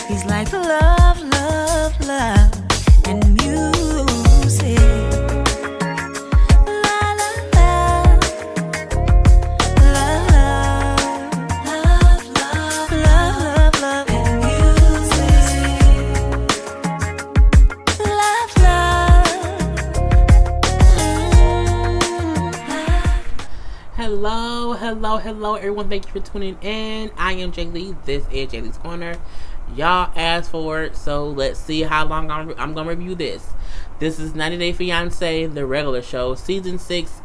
He's like love, love, love, and music. La la la, love, love, love, love, love, and music. Love, love. Hello, everyone. Thank you for tuning in. I am Jay Lee. This is Jay Lee's Corner. Y'all asked for it, so let's see how long I'm gonna review this. This is 90 Day Fiancé, the regular show, season 6,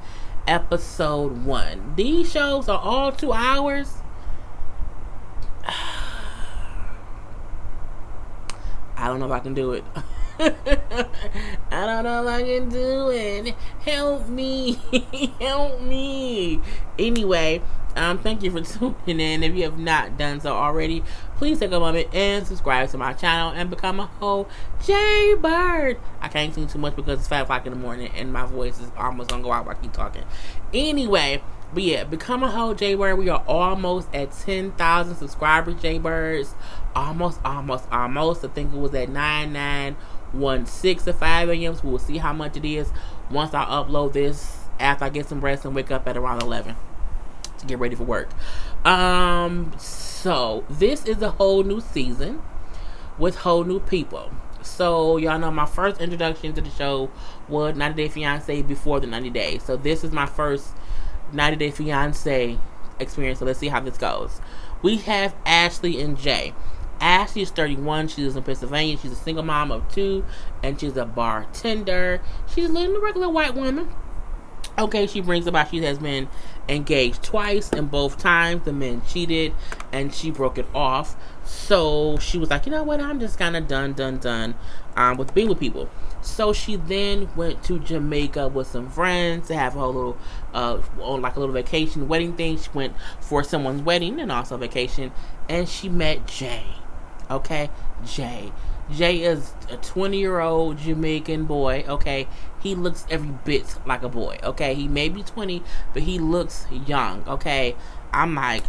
episode 1. These shows are all 2 hours. I don't know if I can do it. I don't know if I can do it. Help me. Help me. Anyway, thank you for tuning in. If you have not done so already, please take a moment and subscribe to my channel and become a whole Jaybird. I can't sing too much because it's 5 o'clock in the morning and my voice is almost gonna go out while I keep talking. Anyway, but yeah, become a whole Jaybird. We are almost at 10,000 subscribers, Jaybirds. Almost. I think it was at 9916 at 5 a.m. So we'll see how much it is once I upload this after I get some rest and wake up at around 11 to get ready for work. So this is a whole new season with whole new people. So y'all know my first introduction to the show was 90 Day Fiancé before the 90 days. So this is my first 90 Day Fiancé experience. So let's see how this goes. We have Ashley and Jay. Ashley is 31. She lives in Pennsylvania. She's a single mom of 2, and she's a bartender. She's living a regular white woman. Okay, she brings about she has been engaged twice, and both times the men cheated, and she broke it off. So she was like, you know what? I'm just kind of done with being with people. So she then went to Jamaica with some friends to have a whole little, on like a little vacation wedding thing. She went for someone's wedding and also vacation, and she met Jay. Okay, Jay is a 20-year-old Jamaican boy. Okay, he looks every bit like a boy. Okay, he may be 20, but he looks young. Okay, I'm like,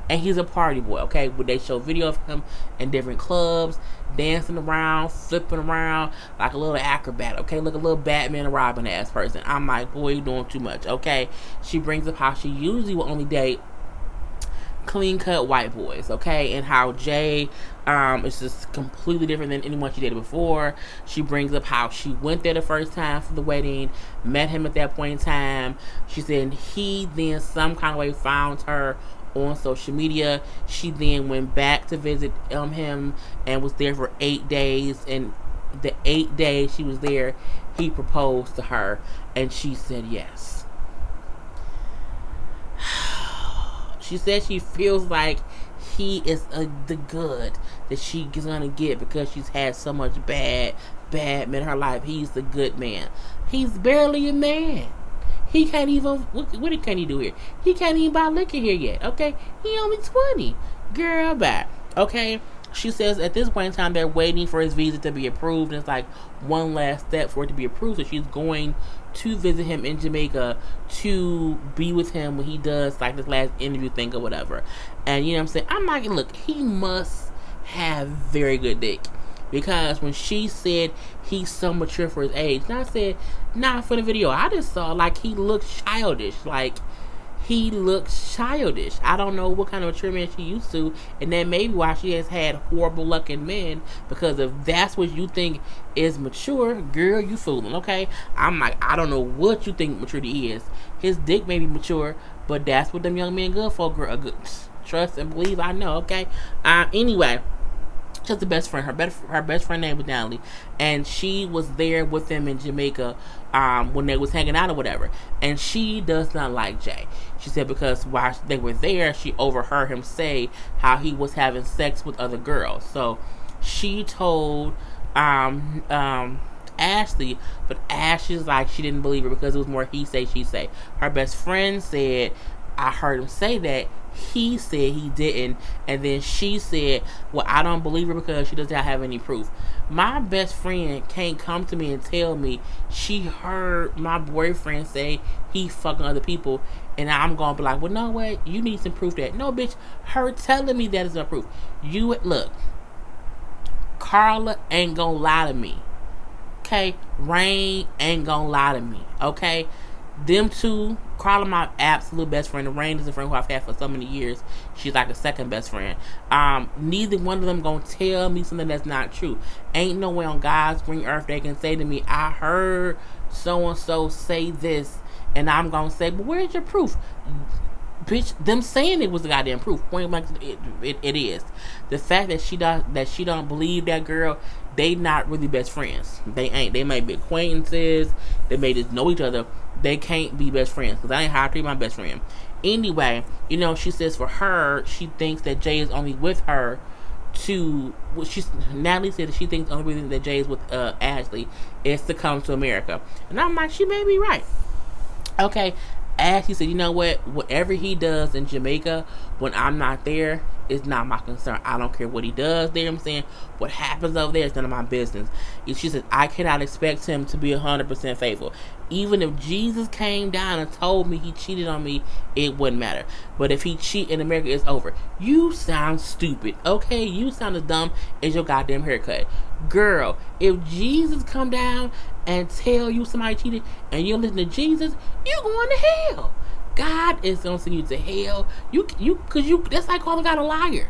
and he's a party boy. Okay, where they show video of him in different clubs, dancing around, flipping around like a little acrobat. Okay, look, a little Batman and Robin ass person. I'm like, boy, you doing too much. Okay, she brings up how she usually will only date clean-cut white boys, okay, and how Jay is just completely different than anyone she dated before. She brings up how she went there the first time for the wedding, met him at that point in time. She said he then some kind of way found her on social media. She then went back to visit him and was there for 8 days, and the 8 days she was there, he proposed to her, and she said yes. She said she feels like he is the good that she's gonna get because she's had so much bad men in her life. He's the good man. He's barely a man. He can't even, what can he do here? He can't even buy liquor here yet, okay? He only 20. Girl, bye. Okay? She says at this point in time, they're waiting for his visa to be approved. And it's like one last step for it to be approved. So she's going to visit him in Jamaica to be with him when he does like this last interview thing or whatever. And you know what I'm saying? I'm like, look, he must have very good dick. Because when she said he's so mature for his age, and I said, nah, for the video, I just saw like he looks childish. Like, he looks childish. I don't know what kind of mature man she used to, and that may be why she has had horrible luck in men, because if that's what you think is mature, girl, you fooling, okay? I'm like, I don't know what you think maturity is. His dick may be mature, but that's what them young men good for, girl. Good. Trust and believe, I know, okay? Anyway, just the best friend. Her best friend name was Natalie, and she was there with them in Jamaica when they was hanging out or whatever. And she does not like Jay. She said because while they were there, she overheard him say how he was having sex with other girls. So she told Ashley, but Ashley's like she didn't believe her because it was more he say she say. Her best friend said, I heard him say that. He said he didn't, and then she said, well, I don't believe her because she doesn't have any proof. My best friend can't come to me and tell me she heard my boyfriend say he fucking other people, and I'm gonna be like, well, no, what? You need some proof that. No, bitch, her telling me that is no proof. You, look, Karla ain't gonna lie to me. Okay? Rain ain't gonna lie to me. Okay? Them two, Karla my absolute best friend. Rain is a friend who I've had for so many years. She's like a second best friend. Neither one of them gonna tell me something that's not true. Ain't no way on God's green earth they can say to me, I heard so and so say this, and I'm gonna say, but where's your proof? Bitch, them saying it was the goddamn proof. Point blank, it is. The fact that she don't believe that girl, they not really best friends. They ain't. They may be acquaintances. They may just know each other. They can't be best friends because I ain't how to treat my best friend. Anyway, she says for her, she thinks that Jay is only with her to. Natalie said that she thinks the only reason that Jay is with Ashley is to come to America, and I'm like, she may be right. Okay. Ashley said, you know what? Whatever he does in Jamaica when I'm not there is not my concern. I don't care what he does there. I'm saying what happens over there is none of my business. She said, I cannot expect him to be 100% faithful. Even if Jesus came down and told me he cheated on me, it wouldn't matter. But if he cheat in America, it's over. You sound stupid, okay? You sound as dumb as your goddamn haircut. Girl, if Jesus come down and tell you somebody cheated and you listen to Jesus, you going to hell. God is gonna send you to hell. That's like calling God a liar.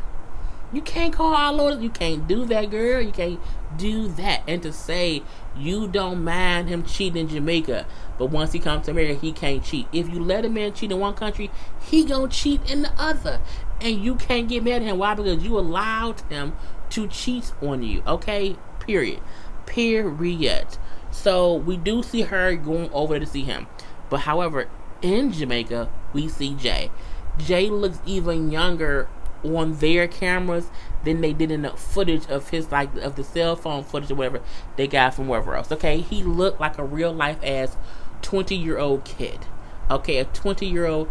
You can't call our Lord. You can't do that, girl. You can't do that. And to say you don't mind him cheating in Jamaica, but once he comes to America, he can't cheat. If you let a man cheat in one country, he gonna cheat in the other, and you can't get mad at him. Why? Because you allowed him to cheat on you. Okay. Period. So we do see her going over to see him, but however, in Jamaica we see Jay. Jay looks even younger on their cameras than they did in the footage of his of the cell phone footage or whatever they got from wherever else. Okay, he looked like a real life ass 20-year-old kid. Okay, a 20-year-old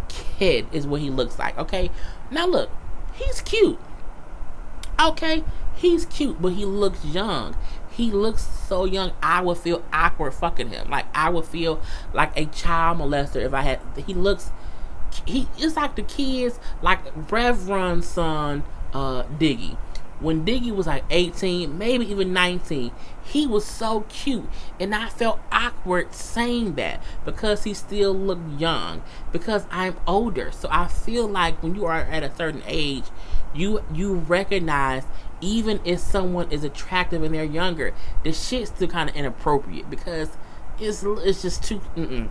kid is what he looks like. Okay, now look, he's cute. Okay, he's cute, but he looks young. He looks so young, I would feel awkward fucking him. Like, I would feel like a child molester if I had. It's like the kids, like Reverend's son, Diggy. When Diggy was like 18, maybe even 19, he was so cute. And I felt awkward saying that because he still looked young. Because I'm older. So I feel like when you are at a certain age, you recognize even if someone is attractive and they're younger, the shit's still kind of inappropriate because it's just too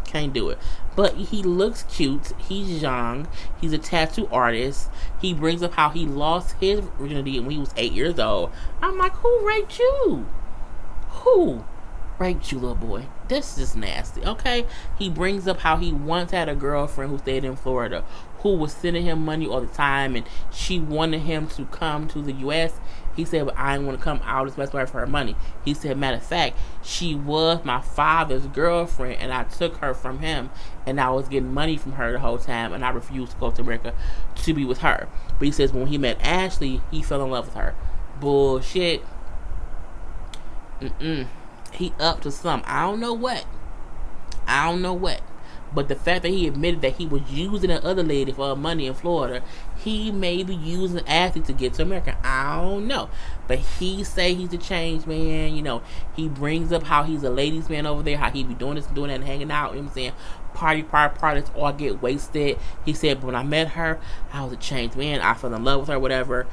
can't do it. But he looks cute. He's young. He's a tattoo artist. He brings up how he lost his virginity when he was 8 years old. I'm like, who raped you? Who raped you, little boy? This is nasty. Okay. He brings up how he once had a girlfriend who stayed in Florida, who was sending him money all the time, and she wanted him to come to the U.S. He said, but I didn't want to come out as best way for her money. He said, matter of fact, she was my father's girlfriend, and I took her from him, and I was getting money from her the whole time, and I refused to go to America to be with her. But he says when he met Ashley, he fell in love with her. Bullshit. He up to something. I don't know what. But the fact that he admitted that he was using an other lady for money in Florida, he may be using Ashley to get to America. I don't know. But he say he's a changed man. He brings up how he's a ladies' man over there, how he be doing this and doing that and hanging out. You know what I'm saying? Parties, or get wasted. He said, but when I met her, I was a changed man. I fell in love with her, whatever.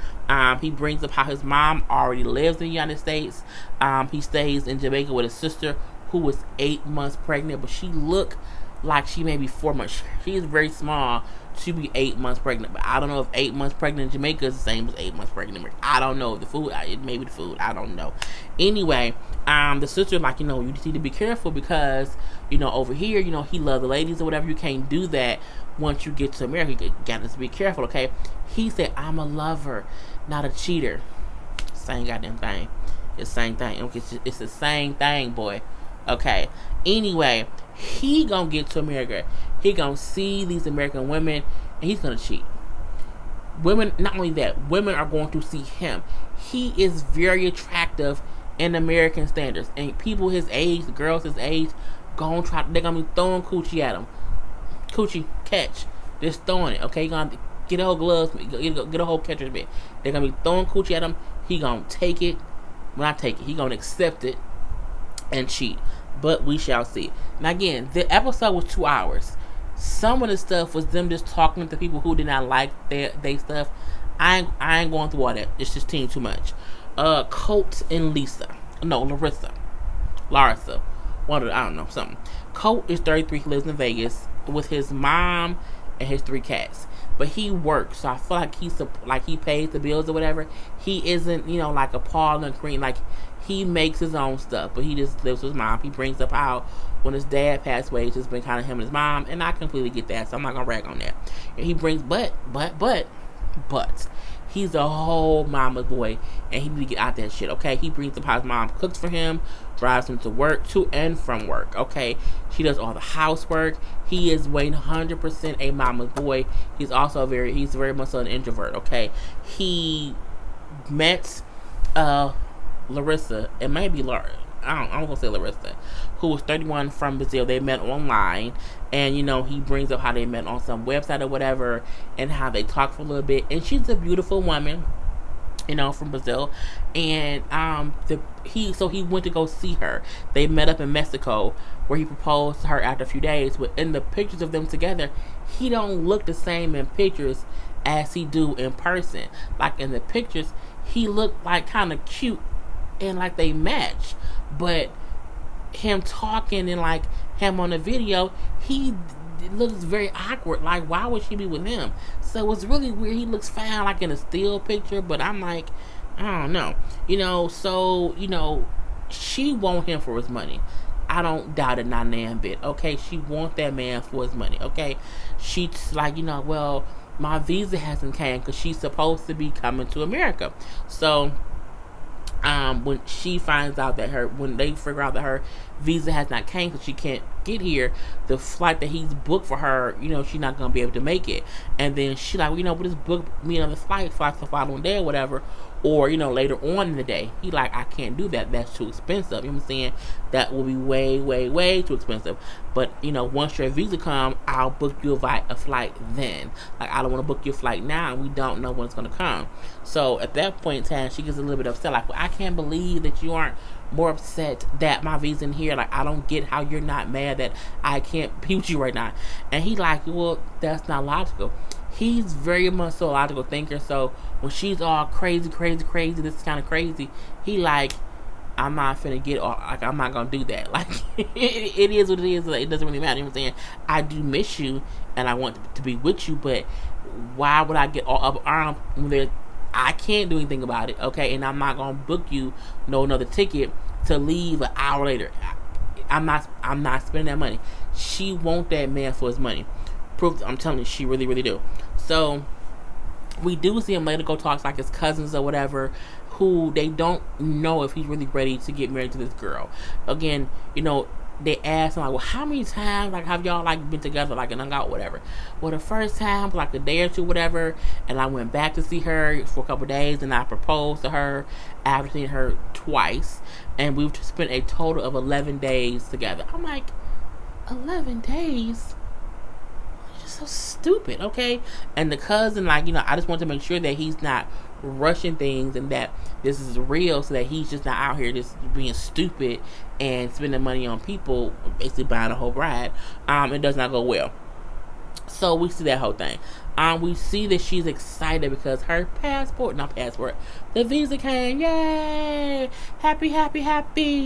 He brings up how his mom already lives in the United States. He stays in Jamaica with his sister who was 8 months pregnant, but she looked like she may be 4 months. She is very small to be 8 months pregnant. But I don't know if 8 months pregnant in Jamaica is the same as 8 months pregnant in America. I don't know. The food, it may be the food. I don't know. Anyway, the sister like, you just need to be careful because, over here, he loves the ladies or whatever. You can't do that once you get to America. You got to be careful, okay? He said, I'm a lover, not a cheater. Same goddamn thing. It's the same thing. It's the same thing, boy. Okay. Anyway, he gonna get to America. He gonna see these American women, and he's gonna cheat. Women, not only that, women are going to see him. He is very attractive in American standards, and people his age, the girls his age, they're gonna be throwing coochie at him. Coochie catch, just throwing it. Okay, gonna get a whole gloves, get a whole catcher's mitt. They're gonna be throwing coochie at him. He gonna take it When I take it, he gonna accept it and cheat. But we shall see. Now again, the episode was 2 hours. Some of the stuff was them just talking to people who did not like their stuff. I ain't going through all that. It's just too much. Colt and Larissa. One of the, I don't know, something. Colt is 33. He lives in Vegas with his mom and his 3 cats. But he works, so I feel like he pays the bills or whatever. He isn't, like a Paul and Cream. Like, he makes his own stuff, but he just lives with his mom. He brings up how when his dad passed away, it's just been kind of him and his mom, and I completely get that, so I'm not gonna rag on that. And he brings, but he's a whole mama's boy, and he need to get out that shit. Okay, he brings up how his mom cooks for him, drives him to work, to and from work. Okay, she does all the housework. He is 100% a mama's boy. He's very much so an introvert. Okay, he met Larissa. It may be Laura. I'm gonna say Larissa, who was 31 from Brazil. They met online, and he brings up how they met on some website or whatever, and how they talked for a little bit. And she's a beautiful woman, from Brazil. And he went to go see her. They met up in Mexico, where he proposed to her after a few days. But in the pictures of them together, he don't look the same in pictures as he do in person. Like in the pictures, he looked like kind of cute and like they match. But him talking and like him on the video, he looks very awkward. Like, why would she be with him? So it's really weird. He looks fine like in a still picture, but I'm like, I don't know. She want him for his money. I don't doubt it, not a bit. Okay, she want that man for his money. Okay, she's like, well, my visa hasn't came because she's supposed to be coming to America. So when she finds out that when they figure out that her visa has not came, so she can't get here, the flight that he's booked for her, she's not gonna be able to make it. And then she like, we'll just book me another flight the following day or whatever, or later on in the day. He like, I can't do that. That's too expensive. You know what I'm saying? That will be way, way, way too expensive. But once your visa come, I'll book you a flight then. Like, I don't want to book your flight now, and we don't know when it's gonna come. So at that point in time, she gets a little bit upset. Like, well, I can't believe that you aren't more upset that my visa in here. Like, I don't get how you're not mad that I can't be with you right now. And he like, well, that's not logical. He's very much so a logical thinker. So when she's all crazy, this is kind of crazy, he like, I'm not finna get all, like, I'm not gonna do that. Like, it is what it is. It doesn't really matter. You know what I'm saying? I do miss you, and I want to be with you, but why would I get all up armed when I can't do anything about it? Okay, and I'm not gonna book you another ticket to leave an hour later. I'm not spending that money. She want that man for his money. Proof, I'm telling you, she really, really do. So we do see him later go talk to like his cousins or whatever, who they don't know if he's really ready to get married to this girl. Again, they asked him like, well, how many times like have y'all like been together, like and hung out, whatever? Well, the first time like a day or two, whatever, and I went back to see her for a couple of days, and I proposed to her after seeing her twice, and we've spent a total of 11 days together. I'm like, 11 days? Just so stupid. Okay. And the cousin, like, I just want to make sure that he's not rushing things and that this is real, so that he's just not out here just being stupid and spending money on people, basically buying a whole bride. It does not go well. So we see that whole thing. We see that she's excited because her the visa came. Yay! Happy,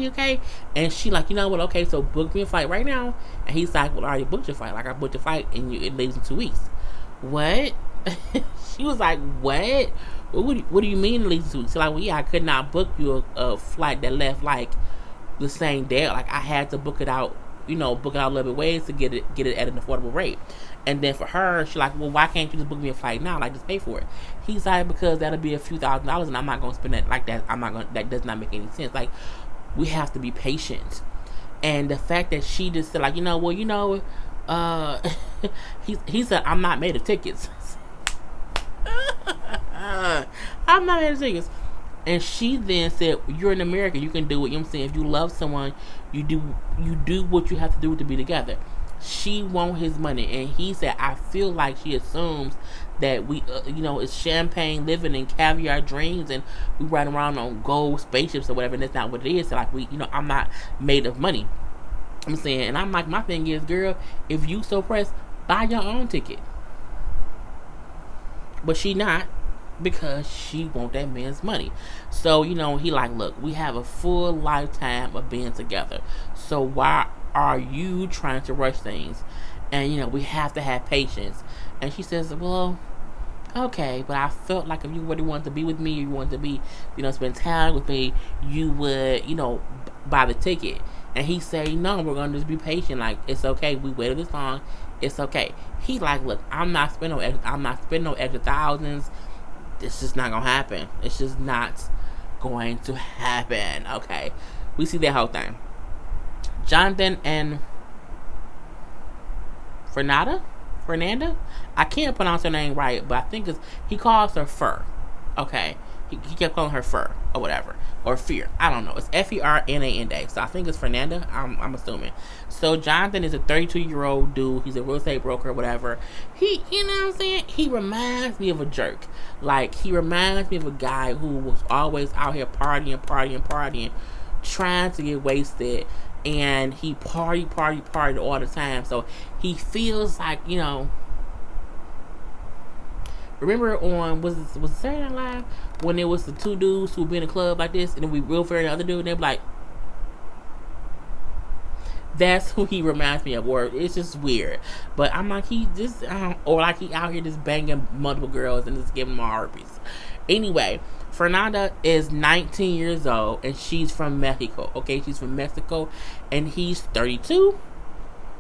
okay? And she like, you know what? Okay, so book me a flight right now. And he's like, well, I already booked your flight. Like, I booked your flight and it leaves in 2 weeks. What? She was like, what? What do you mean it leaves in 2 weeks? So like, well, yeah, I could not book you a flight that left like the same day. Like, I had to book it out, book it out a little bit ways to get it at an affordable rate. And then for her, she's like, well, why can't you just book me a flight now? Like, just pay for it. He's like, because that'll be a few $1,000s, and I'm not going to spend that like that. That does not make any sense. Like, we have to be patient. And the fact that she just said, like, he said, I'm not made of tickets. I'm not made of tickets. And she then said, you're in America, you can do it. You know what I'm saying? If you love someone, you do what you have to do to be together. She want his money. And he said, I feel like she assumes that we, it's champagne living and caviar dreams, and we ride around on gold spaceships or whatever. And that's not what it is. So like I'm not made of money. I'm saying, and I'm like, my thing is, girl, if you so pressed, buy your own ticket. But she not, because she want that man's money. So, he like, look, we have a full lifetime of being together. So why are you trying to rush things? And, we have to have patience. And she says, well, okay, but I felt like if you really wanted to be with me, you wanted to be, spend time with me, you would, buy the ticket. And he say, no, we're going to just be patient. Like, it's okay. We waited this long. It's okay. He like, look, I'm not spending no extra thousands. It's just not going to happen. It's just not going to happen. Okay. We see that whole thing. Jonathan and Fernanda? I can't pronounce her name right, but I think he calls her Fur. Okay. He kept calling her Fur or whatever. Or Fear. I don't know. It's Fernanda. So I think it's Fernanda. I'm assuming. So Jonathan is a 32-year-old dude. He's a real estate broker or whatever. He, you know what I'm saying? He reminds me of a jerk. Like, he reminds me of a guy who was always out here partying, trying to get wasted. And he partied all the time. So he feels like, remember on was it Saturday Night Live when there was the two dudes who be in a club like this, and then we real fair the other dude, and they're like, that's who he reminds me of. Or it's just weird. But I'm like, he just or like he out here just banging multiple girls and just giving them all herpes. Anyway, Fernanda is 19 years old and she's from Mexico. Okay, she's from Mexico, and he's 32.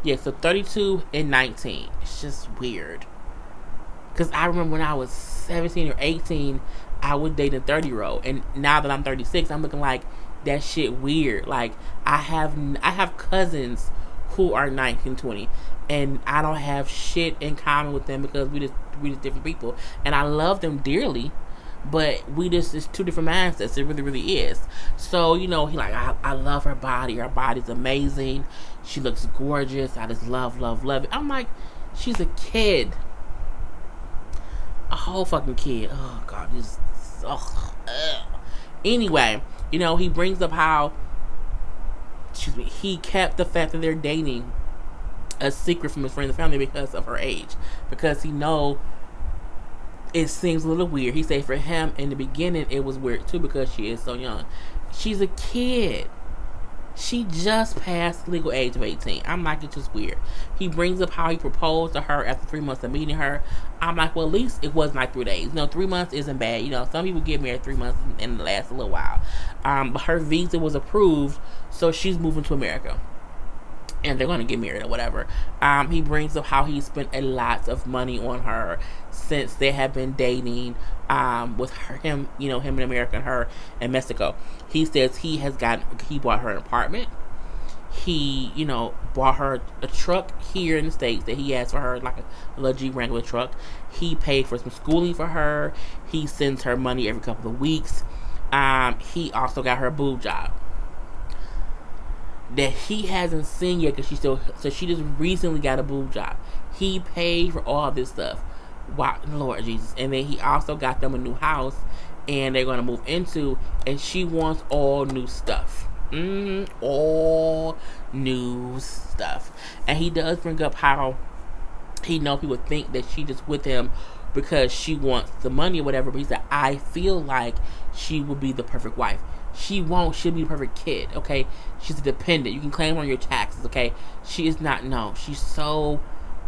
Yeah, so 32 and 19. It's just weird. Because I remember when I was 17 or 18, I was dating a 30-year-old. And now that I'm 36, I'm looking like that shit weird. Like, I have cousins who are 19, 20. And I don't have shit in common with them because we just different people. And I love them dearly. But it's two different mindsets. It really, really is. So, he like, I love her body. Her body's amazing. She looks gorgeous. I just love it. I'm like, she's a kid. A whole fucking kid. Oh God, Anyway, he brings up how, he kept the fact that they're dating a secret from his friends and family because of her age, because he know it seems a little weird. He said for him in the beginning it was weird too because she is so young. She's a kid. She just passed legal age of 18. I'm like, it's just weird. He brings up how he proposed to her after 3 months of meeting her. I'm like, well, at least it wasn't like 3 days. 3 months isn't bad. Some people get married 3 months and it lasts a little while. But her visa was approved, so she's moving to America. And they're going to get married or whatever. He brings up how he spent a lot of money on her since they have been dating, with him in America and her in Mexico. He says he bought her an apartment. He, bought her a truck here in the States that he asked for her, like a little Jeep Wrangler truck. He paid for some schooling for her. He sends her money every couple of weeks. He also got her a boob job that he hasn't seen yet because she just recently got a boob job. He paid for all this stuff. Wow, Lord Jesus. And then he also got them a new house and they're going to move into, and she wants all new stuff. All new stuff. And he does bring up how he knows people think that she just with him because she wants the money or whatever, but he said, I feel like she will be the perfect wife. She won't. She'll be the perfect kid, okay? She's a dependent. You can claim on your taxes, okay? She is not. No, she's so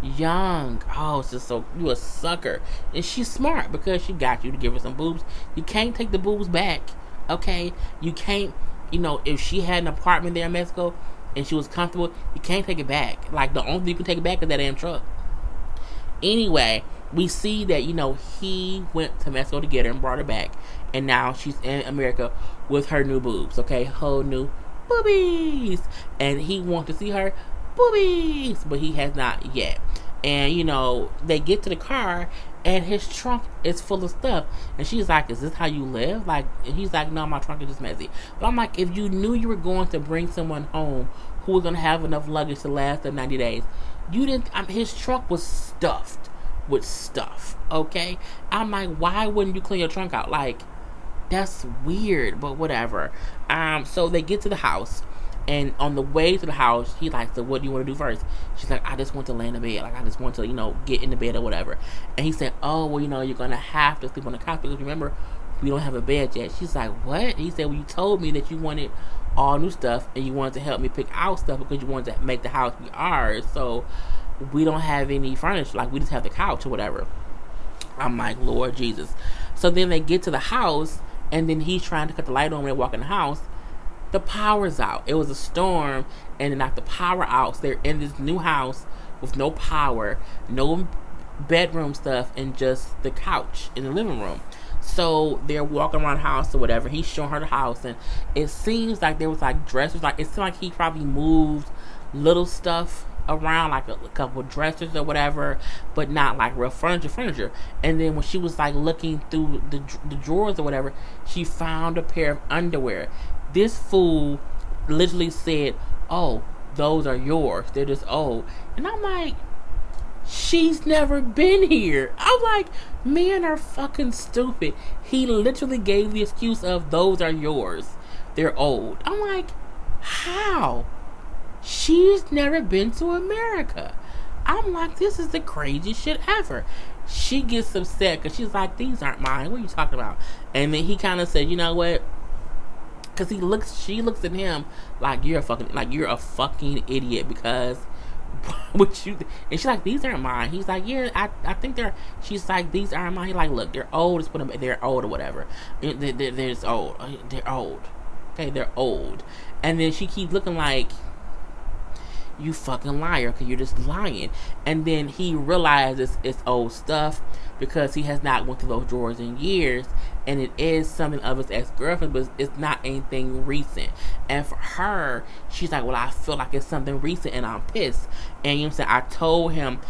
young. Oh, it's just so, you a sucker. And she's smart because she got you to give her some boobs. You can't take the boobs back, okay? You can't, if she had an apartment there in Mexico and she was comfortable, you can't take it back. Like, the only thing you can take it back is that damn truck. Anyway, we see that, he went to Mexico to get her and brought her back. And now she's in America with her new boobs, okay? Whole new boobies. And he wants to see her boobies, but he has not yet. And, they get to the car, and his trunk is full of stuff. And she's like, is this how you live? Like, and he's like, no, my trunk is just messy. But I'm like, if you knew you were going to bring someone home who was going to have enough luggage to last the 90 days, you didn't, his truck was stuffed with stuff. Okay, I'm like, why wouldn't you clean your trunk out? Like, that's weird, but whatever. So they get to the house, and on the way to the house, he like, so what do you want to do first? She's like, I just want to lay in the bed. Like, I just want to, get in the bed or whatever. And he said, oh, well, you're going to have to sleep on the couch because remember, we don't have a bed yet. She's like, what? He said, well, you told me that you wanted all new stuff and you wanted to help me pick out stuff because you wanted to make the house be ours. So we don't have any furniture. Like, we just have the couch or whatever. I'm like, Lord Jesus. So then they get to the house, and then he's trying to cut the light on when they walk in the house. The power's out. It was a storm, and they knocked the power out. So they're in this new house with no power, no bedroom stuff, and just the couch in the living room. So they're walking around the house or whatever. He's showing her the house, and it seems like there was like dressers. Like, it seemed like he probably moved little stuff around, like a couple of dressers or whatever, but not like real furniture. And then when she was like looking through the drawers or whatever, she found a pair of underwear. This fool literally said, oh, those are yours, they're just old. And I'm like, she's never been here. I'm like, men are fucking stupid. He literally gave the excuse of, those are yours, they're old. I'm like, how? She's never been to America. I'm like, this is the craziest shit ever. She gets upset because she's like, these aren't mine. What are you talking about? And then he kind of said, you know what? Because she looks at him like, you're a fucking idiot because what you. And she's like, these aren't mine. He's like, yeah, I think they're. She's like, these aren't mine. He's like, look, they're old. Just put them. They're old or whatever. They're old. They're old. Okay, they're old. And then she keeps looking like, you fucking liar, because you're just lying. And then he realizes it's old stuff because he has not went through those drawers in years, and it is something of his ex-girlfriend, but it's not anything recent. And for her, she's like, well, I feel like it's something recent and I'm pissed. And I'm saying, I told him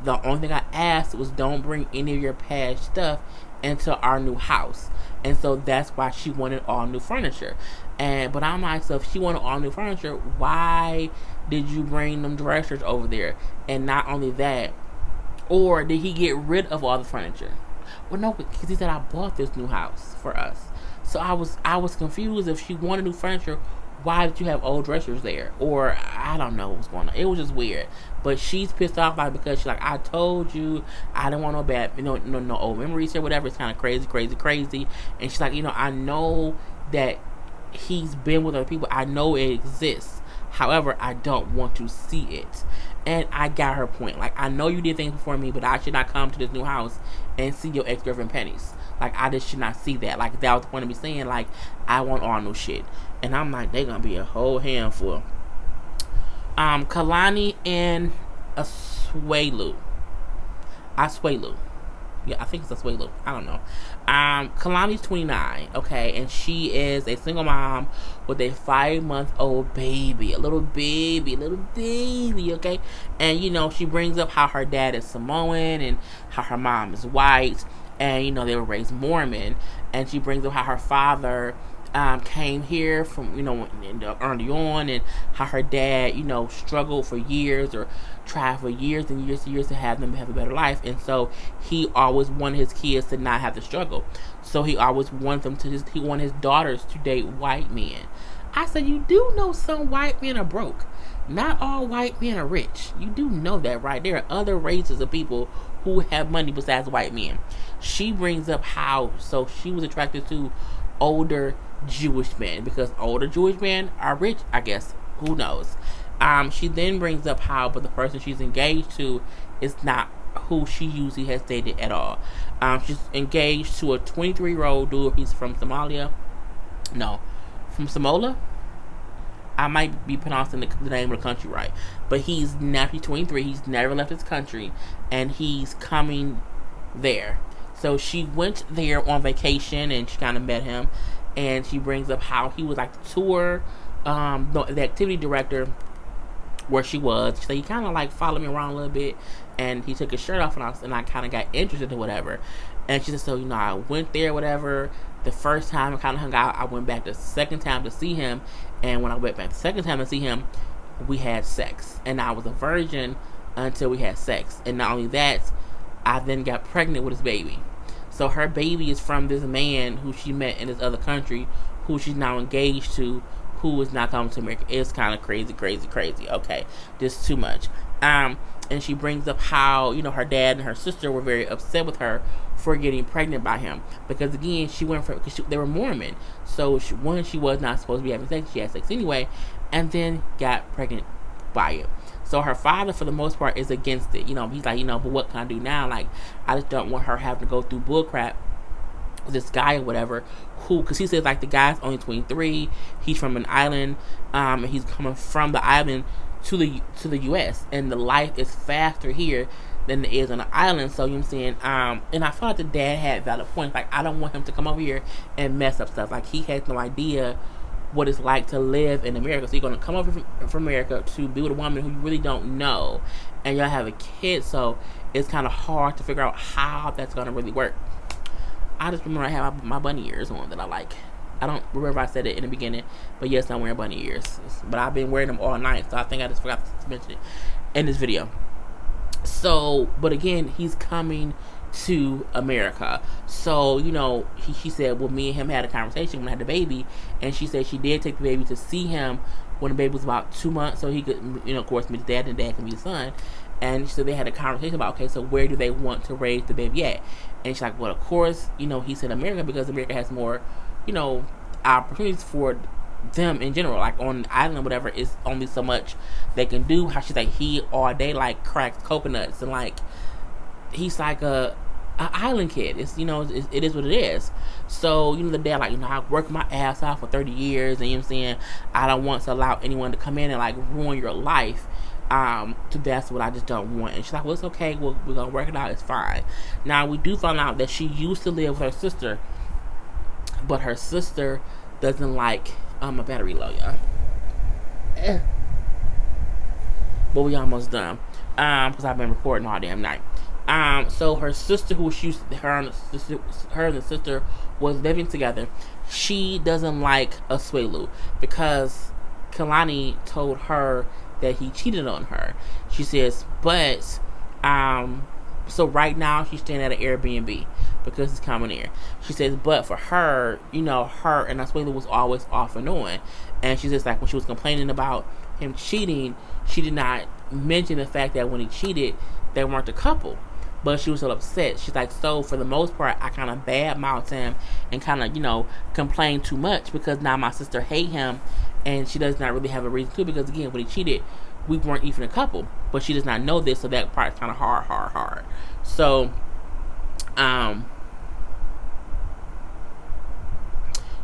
the only thing I asked was don't bring any of your past stuff into our new house. And so that's why she wanted all new furniture. But I'm like, so if she wanted all new furniture, why did you bring them dressers over there? And not only that, or did he get rid of all the furniture? Well, no, because he said, I bought this new house for us. So I was confused. If she wanted new furniture, why did you have old dressers there? Or I don't know what's going on. It was just weird. But she's pissed off like because she's like, I told you I didn't want no bad, no old memories or whatever. It's kind of crazy. And she's like, I know that he's been with other people. I know it exists. However, I don't want to see it. And I got her point. Like, I know you did things before me, but I should not come to this new house and see your ex-girlfriend panties. Like, I just should not see that. Like, that was the point of me saying, like, I want all new shit. And I'm like, they're gonna be a whole handful. Kalani and Asuelu. Yeah, I think it's Asuelu. I don't know. Kalani's 29, okay, and she is a single mom with a 5-month-old baby, a little baby, okay. And she brings up how her dad is Samoan and how her mom is white, and they were raised Mormon, and she brings up how her father came here from early on, and how her dad struggled for years or tried for years and years to have them have a better life, and so he always wanted his kids to not have to struggle. So he always wanted he wanted his daughters to date white men. I said, you do know some white men are broke. Not all white men are rich. You do know that, right? There are other races of people who have money besides white men. She brings up how she was attracted to older Jewish men because older Jewish men are rich, I guess. Who knows? She then brings up how, but the person she's engaged to is not who she usually has dated at all. She's engaged to a 23-year-old dude. He's from Somalia. No, from Samoa. I might be pronouncing the name of the country right, but he's 23. He's never left his country, and he's coming there. So she went there on vacation, and she kind of met him, and she brings up how he was like the tour, the activity director where she was. So he kind of like followed me around a little bit, and he took his shirt off, and I kind of got interested in whatever. And she said, so I went there, whatever. The first time I kind of hung out, I went back the second time to see him, and when I went back the second time to see him, we had sex, and I was a virgin until we had sex. And not only that, I then got pregnant with his baby. So her baby is from this man who she met in this other country, who she's now engaged to, who is not coming to America. It's kind of crazy, crazy, crazy. Okay, just too much. And she brings up how, you know, her dad and her sister were very upset with her for getting pregnant by him, because again, she went for, because they were Mormon. So she was not supposed to be having sex. She had sex anyway, and then got pregnant by it. So her father, for the most part, is against it. You know, he's like, you know, but what can I do now? Like, I just don't want her having to go through bullcrap with this guy or whatever. Who, because he says like the guy's only 23. He's from an island, and he's coming from the island to the U.S. and the life is faster here than it is on the island. So you know what I'm saying. And I felt like the dad had valid points. Like, I don't want him to come over here and mess up stuff. Like, he has no idea what it's like to live in America. So you're gonna come over from America to be with a woman who you really don't know, and y'all have a kid. So it's kind of hard to figure out how that's gonna really work. I just remember I had my bunny ears on that I like. I don't remember I said it in the beginning, but yes, I'm wearing bunny ears. But I've been wearing them all night, so I think I just forgot to mention it in this video. So, but again, he's coming to America. So, you know, she said, well, me and him had a conversation when I had the baby, and she said she did take the baby to see him when the baby was about 2 months, so he could, you know, of course, meet the dad, and the dad can meet the son. And so they had a conversation about, okay, so where do they want to raise the baby at? And she's like, well, of course, you know, he said America, because America has more, you know, opportunities for them in general. Like on the island or whatever, it's only so much they can do. How she's like, he all day like cracks coconuts, and like he's like a island kid. It's, you know, it is what it is. So, you know, the dad like, you know, I worked my ass off for 30 years, and you know what I'm saying, I don't want to allow anyone to come in and like ruin your life. So that's what I just don't want. And she's like, well, it's okay, we're gonna work it out, it's fine. Now we do find out that she used to live with her sister, but her sister doesn't like my battery low, y'all. But we almost done. Because I've been recording all damn night. So her sister, her and the sister was living together. She doesn't like Asuelu because Kalani told her that he cheated on her. She says, but so right now she's staying at an Airbnb because it's coming in. She says, but for her, you know, her and Asuelu was always off and on. And she says, like, when she was complaining about him cheating, she did not mention the fact that when he cheated, they weren't a couple. But she was so upset. She's like, so for the most part, I kind of badmouthed him and kind of, you know, complained too much because now my sister hate him, and she does not really have a reason to, because again, when he cheated, we weren't even a couple. But she does not know this, so that part's kind of hard. So,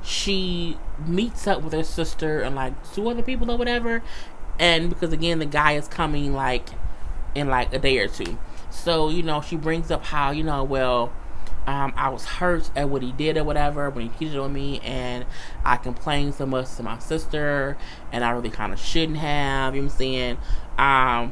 she meets up with her sister and like 2 other people or whatever, and because again, the guy is coming like in like a day or 2. So, you know, she brings up how, you know, well, I was hurt at what he did or whatever when he cheated on me, and I complained so much to my sister, and I really kind of shouldn't have, you know what I'm saying?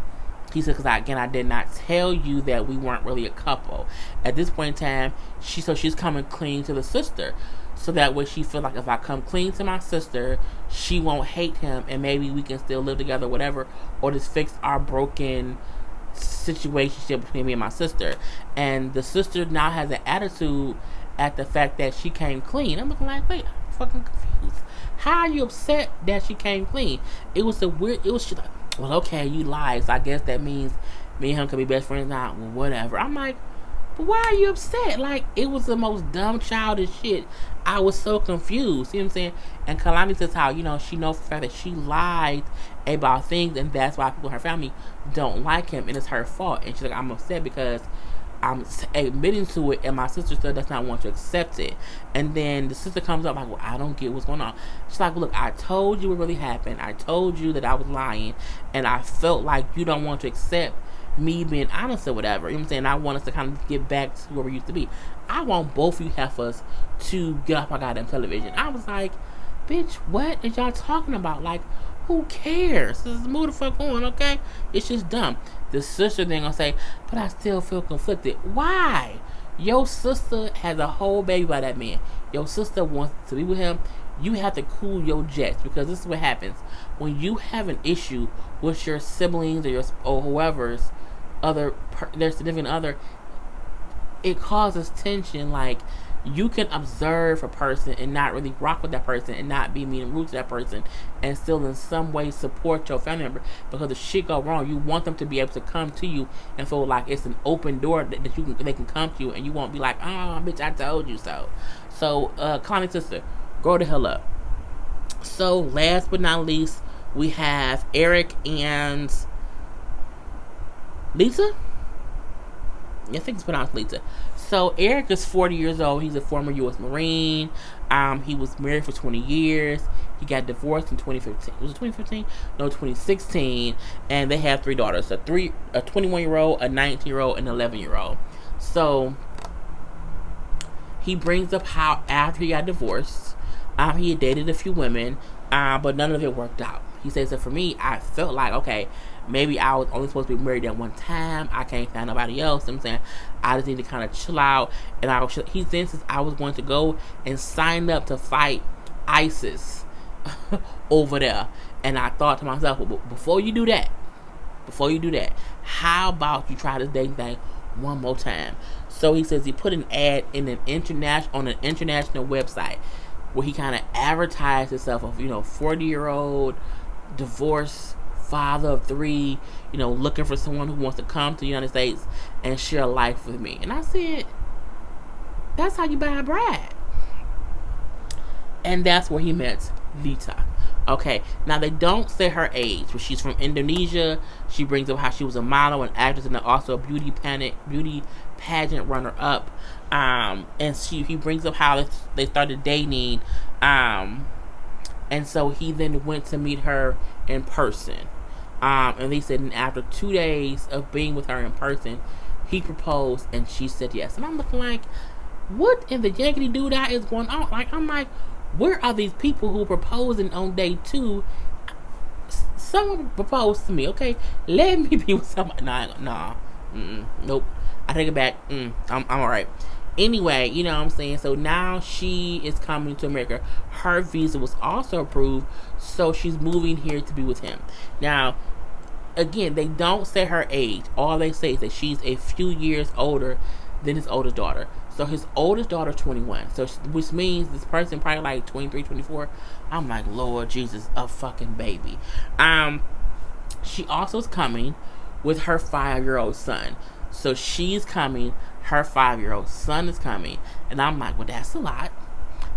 He said, because I did not tell you that we weren't really a couple. At this point in time, she's coming clean to the sister. So that way she feel like if I come clean to my sister, she won't hate him, and maybe we can still live together, whatever, or just fix our broken situation between me and my sister. And the sister now has an attitude at the fact that she came clean. I'm looking like, wait, I'm fucking confused. How are you upset that she came clean? It was like, well, okay, you lied, so I guess that means me and him can be best friends now. Well, whatever. I'm like, but why are you upset? Like, it was the most dumb, childish shit. I was so confused. See what I'm saying? And Kalani says how, you know, she knows for the fact that she lied about things, and that's why people in her family don't like him, and it's her fault. And she's like, I'm upset because I'm admitting to it, and my sister still does not want to accept it. And then the sister comes up like, well, I don't get what's going on. She's like, look, I told you what really happened. I told you that I was lying, and I felt like you don't want to accept me being honest or whatever. You know what I'm saying? I want us to kind of get back to where we used to be. I want both of you heifers to get off my goddamn television. I was like, bitch, what is y'all talking about? Like, who cares? Just move the fuck on, okay? It's just dumb. The sister then gonna say, but I still feel conflicted. Why? Your sister has a whole baby by that man. Your sister wants to be with him. You have to cool your jets, because this is what happens when you have an issue with your siblings or whoever's their significant other. it causes tension. Like, you can observe a person and not really rock with that person and not be mean and rude to that person and still in some way support your family member, because if shit go wrong, you want them to be able to come to you and feel like it's an open door that they can come to you, and you won't be like, oh bitch, I told you so. So Connie's sister, grow the hell up. So last but not least, we have Eric and Lisa. I think it's pronounced Lisa. So Eric is 40 years old. He's a former U.S. Marine. He was married for 20 years. He got divorced in 2015. Was it 2015? No, 2016. And they have 3 daughters: a 21-year-old, a 19-year-old, and an 11-year-old. So he brings up how after he got divorced, he had dated a few women, but none of it worked out. He says that for me, I felt like, okay, maybe I was only supposed to be married at one time. I can't find nobody else. I'm saying I just need to kind of chill out. And he then says I was going to go and sign up to fight ISIS over there. And I thought to myself, well, before you do that, how about you try this dating thing one more time? So he says he put an ad in on an international website where he kind of advertised himself of 40-year-old divorced father of 3, looking for someone who wants to come to the United States and share life with me. And I said, that's how you buy a bride. And that's where he met Lita. Okay, now they don't say her age, but she's from Indonesia. She brings up how she was a model and actress and also a beauty pageant runner-up. And he brings up how they started dating. And so he then went to meet her in person. And they said after 2 days of being with her in person, he proposed and she said yes. And I'm looking like, what in the yankety doodah is going on? Like, I'm like, where are these people who proposing on day 2? Someone proposed to me, okay? Let me be with somebody. Nah. Nope. I take it back. I'm alright. Anyway, you know what I'm saying? So now she is coming to America. Her visa was also approved, so she's moving here to be with him. Now, again, they don't say her age. All they say is that she's a few years older than his oldest daughter. So his oldest daughter 21. So which means this person probably like 23, 24. I'm like, Lord Jesus, a fucking baby. She also is coming with her 5-year-old son. So she's coming, her 5-year-old son is coming. And I'm like, well, that's a lot,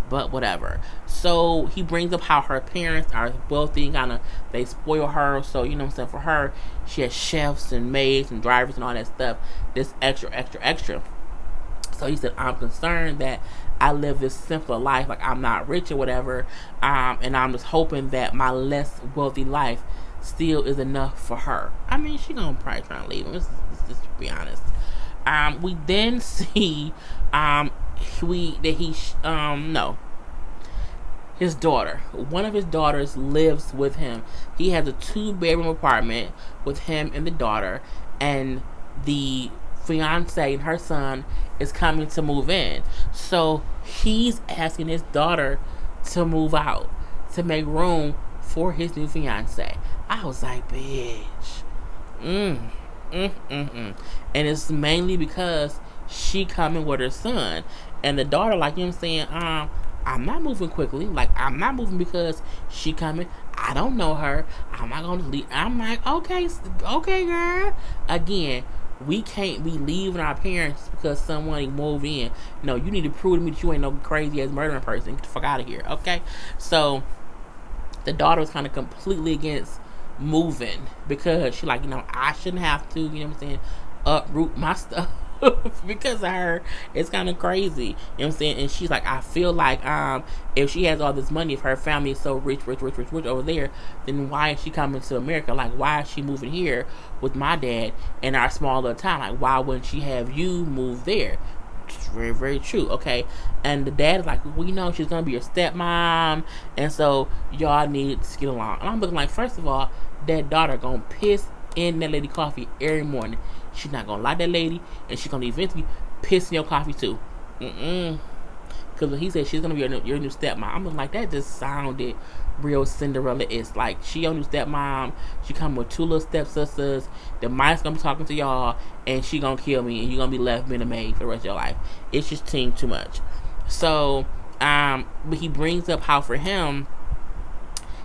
but whatever. So he brings up how her parents are wealthy and they spoil her. So, you know what I'm saying, for her, she has chefs and maids and drivers and all that stuff. This extra. So he said, I'm concerned that I live this simpler life, like I'm not rich or whatever, and I'm just hoping that my less wealthy life still is enough for her. I mean, she gonna probably try to leave him. Let's just be honest. We then see his daughter. One of his daughters lives with him. He has a 2-bedroom apartment with him and the daughter, and the fiance and her son is coming to move in. So he's asking his daughter to move out to make room for his new fiance. I was like, bitch. And it's mainly because she coming with her son. And the daughter, like, you know what I'm saying, I'm not moving quickly. Like, I'm not moving because she coming. I don't know her. I'm not going to leave. I'm like, okay, girl. Again, we can't be leaving our parents because someone moved in. No, you need to prove to me that you ain't no crazy ass murdering person. Get the fuck out of here, okay? So the daughter was kind of completely against moving because she like, I shouldn't have to, you know what I'm saying, uproot my stuff because of her. It's kind of crazy, you know what I'm saying? And she's like, I feel like if she has all this money, if her family is so rich over there, then why is she coming to America? Like, why is she moving here with my dad in our small little town? Like, why wouldn't she have you move there? It's very, very true, okay? And the dad is like, well, she's gonna be your stepmom, and so y'all need to get along. And I'm looking like, first of all, that daughter gonna piss in that lady coffee every morning. She's not gonna like that lady, and she's gonna eventually piss in your coffee too. Because when he said she's gonna be your new stepmom, I'm like, that just sounded real Cinderella. It's like she your new stepmom. She come with 2 little stepsisters. The mice gonna be talking to y'all, and she gonna kill me, and you gonna be left being a maid for the rest of your life. It's just seemed too much. So, but he brings up how for him,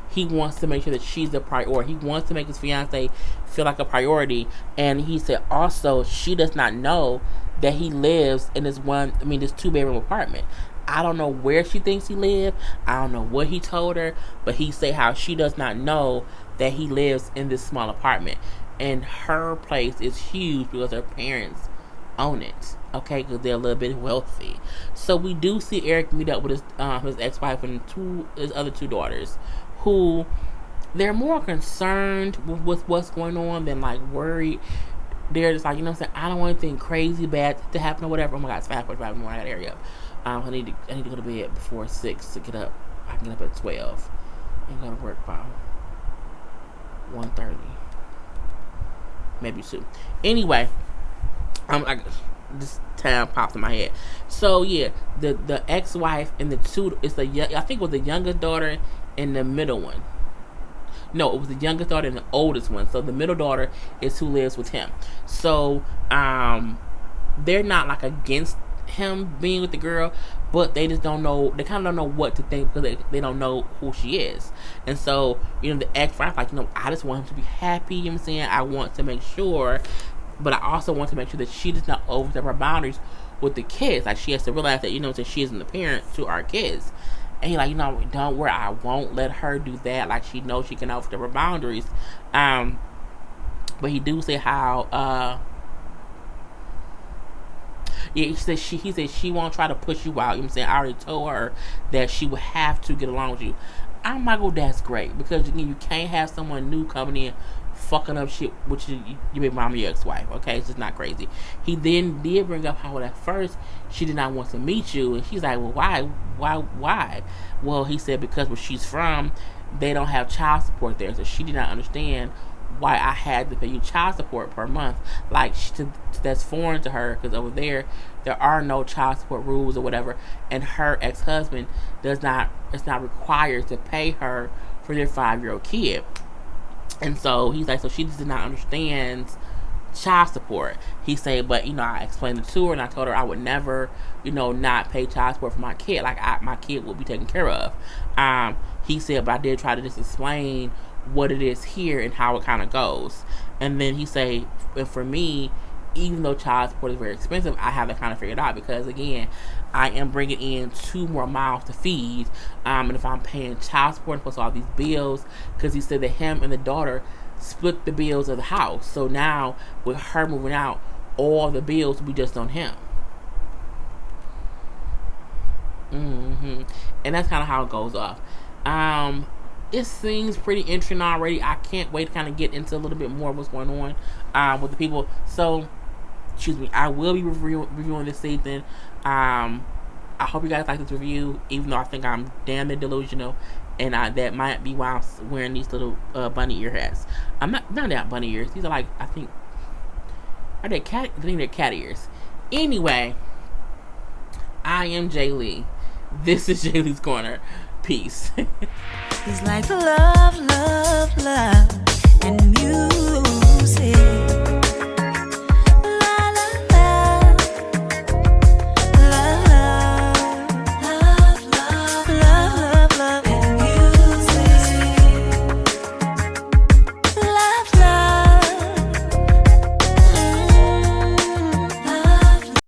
he wants to make sure that she's a priority. He wants to make his fiance feel like a priority. And he said also she does not know that he lives in this 2-bedroom apartment. I don't know where she thinks he lives. I don't know what he told her, but he said how she does not know that he lives in this small apartment. And her place is huge because her parents own it. Okay, because they're a little bit wealthy. So we do see Eric meet up with his ex-wife and his other 2 daughters, who they're more concerned with what's going on than like worried. They're just like, you know what I'm saying, I don't want anything crazy bad to happen or whatever. Oh my God, it's 5:45 in the morning. I gotta hurry up. I need to go to bed before 6 to get up. I can get up at 12 and go to work by 1:30, maybe 2. Anyway, this time popped in my head. So yeah, the ex-wife and the 2, it's I think it was the youngest daughter and the middle one. No, it was the youngest daughter and the oldest one. So the middle daughter is who lives with him. So they're not like against him being with the girl, but they just don't know. They kind of don't know what to think because they don't know who she is. And so, you know, the ex-wife, like, you know, I just want him to be happy. You know what I'm saying? I want to make sure, but I also want to make sure that she does not overstep her boundaries with the kids. Like, she has to realize that, you know, that she isn't the parent to our kids. And he's like, you know, don't worry, I won't let her do that. Like, she knows she can overstep her boundaries. But he do say how, yeah, he said she won't try to push you out. You know what I'm saying? I already told her that she would have to get along with you. I'm like, well, that's great. Because, again, you can't have someone new coming in fucking up shit, which you baby mama, your ex-wife. Okay, it's just not crazy. He then did bring up how at first she did not want to meet you, and she's like, well, why? Well, he said because where she's from, they don't have child support there, so she did not understand why I had to pay you child support per month. Like, that's foreign to her, because over there are no child support rules or whatever, and her ex-husband it's not required to pay her for their 5-year-old kid. And so he's like, so she just did not understand child support. He said, but, you know, I explained it to her, and I told her I would never, you know, not pay child support for my kid. Like, my kid will be taken care of. He said, but I did try to just explain what it is here and how it kind of goes. And then he said, for me, even though child support is very expensive, I have to kind of figure it out, because, again, I am bringing in 2 more mouths to feed, and if I'm paying child support plus all these bills, because he said that him and the daughter split the bills of the house, so now with her moving out, all the bills will be just on him. And that's kind of how it goes off. It seems pretty interesting already. I can't wait to kind of get into a little bit more of what's going on with the people. So, excuse me, I will be reviewing this season. I hope you guys like this review, even though I think I'm damn near delusional, and that might be why I'm wearing these little bunny ear hats. I'm not that bunny ears. These are like, I think they're cat ears. Anyway, I am Jay Lee. This is Jay Lee's Corner. Peace. He's like love, love, love, and music.